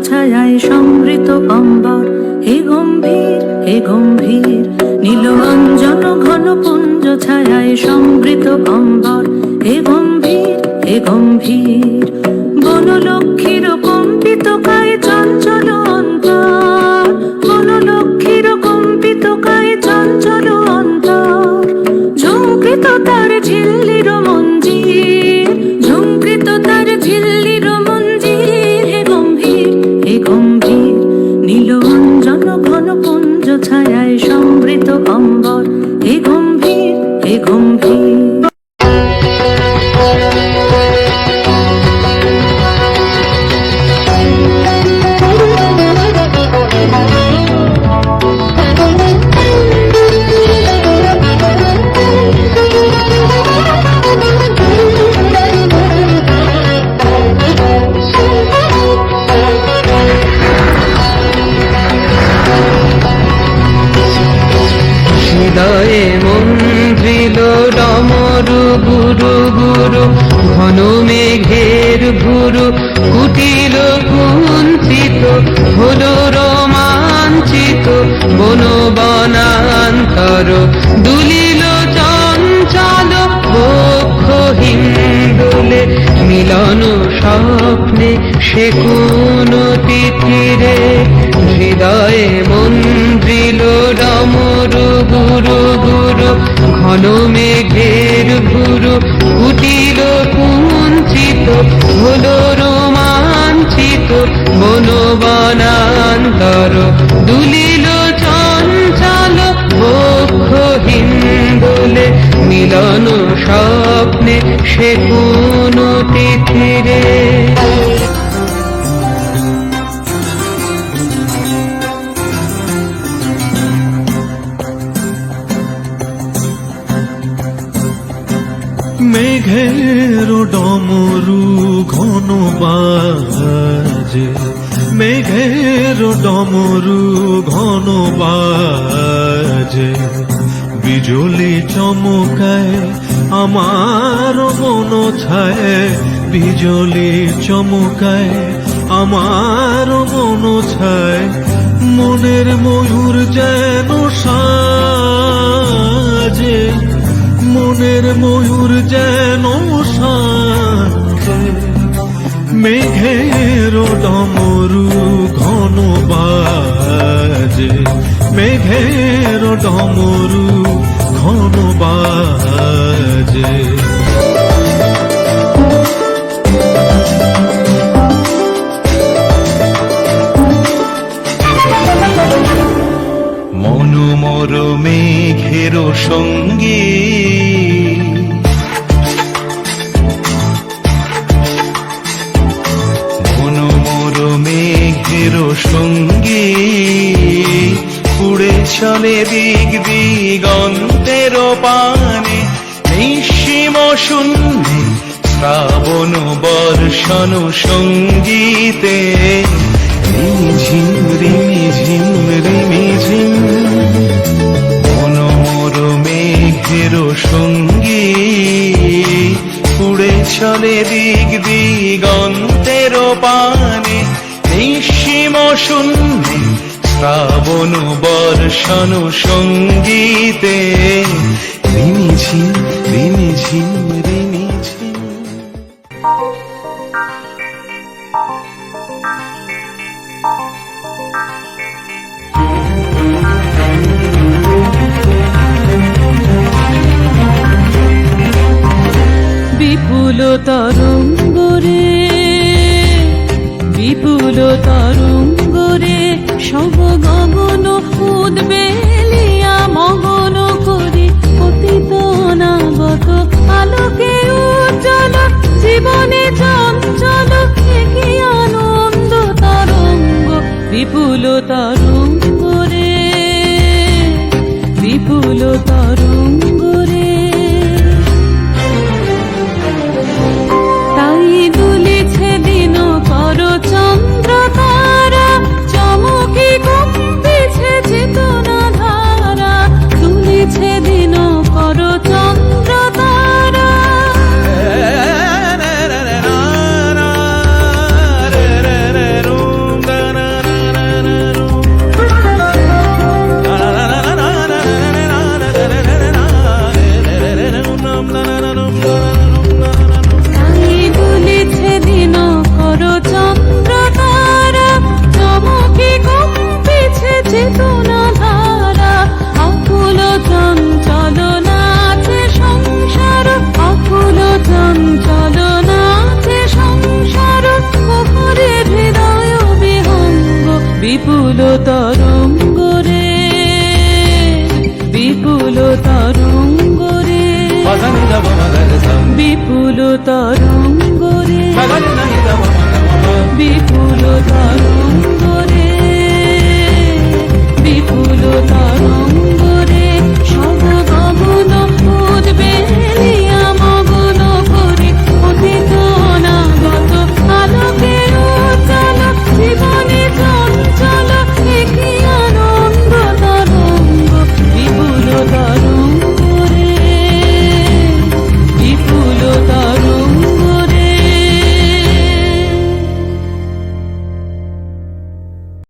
ছায়ায় সমৃত অম্বর, হে গম্ভীর হে গম্ভীর। নীল অঞ্জন ঘন পুঞ্জ ছায়ায় সমৃত অম্বর, হে গম্ভীর হে গম্ভীর। বনলক্ষ্মীর কম্পিত কায় চঞ্চল অন্তর, বনলক্ষ্মীর কম্পিত কায় চঞ্চল অন্তর। ঝুঁকৃত তার ঝিল্লির মঞ্জির, ঝুঁকৃত তার ঝিল্লির মঞ্জির, হে গম্ভীর হে গম্ভীর। নীল অঞ্জন ঘন পুঞ্জ ছায়ায় সমৃত অম্বর, হে গম্ভীর হে গম্ভীর। হৃদয়ে মন্দ্রিল ডমরু গুরু গুরু, ঘন মেঘের ভুরু কুটিল কুঞ্চিত, হলো রোমাঞ্চিত বন বনান্তর। দুলিল চঞ্চল বক্ষ হিন্দোলে, মিলন স্বপ্নে সে কোন তিথিরে। হৃদয়ে মন্দ্রিল ডমরু গুরু গুরু, ঘন মেঘের ভুরু কুটিল কুঞ্চিত, হলো রোমাঞ্চিত বন বনান্তর। দুলিল চঞ্চল বক্ষ হিন্দোলে, মিলন স্বপ্নে সে কোন তিথিরে। মেঘের ডমরু ঘন বাজে, মেঘের ডমরু ঘন বাজে। বিজলি চমকায় আমার মন ছায়, বিজলি চমকায় আমার মন ছায়। মনের ময়ূর যেন সাজে, মনের ময়ূর যেন সাজে। মেঘের ডমরু ঘন বাজে, মেঘের ডমরু ঘন বাজে। মনোমর মেঘের সঙ্গী, মনোমর মেঘের সঙ্গী, উড়ে চলে দিক দিগন্তের পানে। নিঃসীম শূন্যে শ্রাবণ বর্ষণ সঙ্গীতে, রিমিঝিম রিমিঝিম রিমিঝিম। মনোমর মেঘের সঙ্গী, উড়ে চলে দিক দিগন্তের পানে। নিঃসীম শূন্যে শ্রাবণ বর্ষণ সঙ্গীতে, রিমিঝিম রিমিঝিম রিমিঝিম। বিপুল তরঙ্গরে, বিপুল তরঙ্গরে সব গগন উদ্বেলিয়া মগন করি। পতিত অনাগত আলোকে উজ্জ্বল, জীবনে চঞ্চল একই আনন্দ তরঙ্গ। বিপুল তরঙ্গরে, বিপুল তরঙ্গরে। তাই দুলিছে দিন কর চন্দ্র তারা, চমকি কম্পিছে চেতনা ধারা। দুলিছে দিন কর চন্দ্র তারা। বিপুল তরঙ্গ রে, বিপুল তরঙ্গ রে, বিপুল তরঙ্গ রে, বিপুল তরঙ্গ রে, বিপুল তরঙ্গ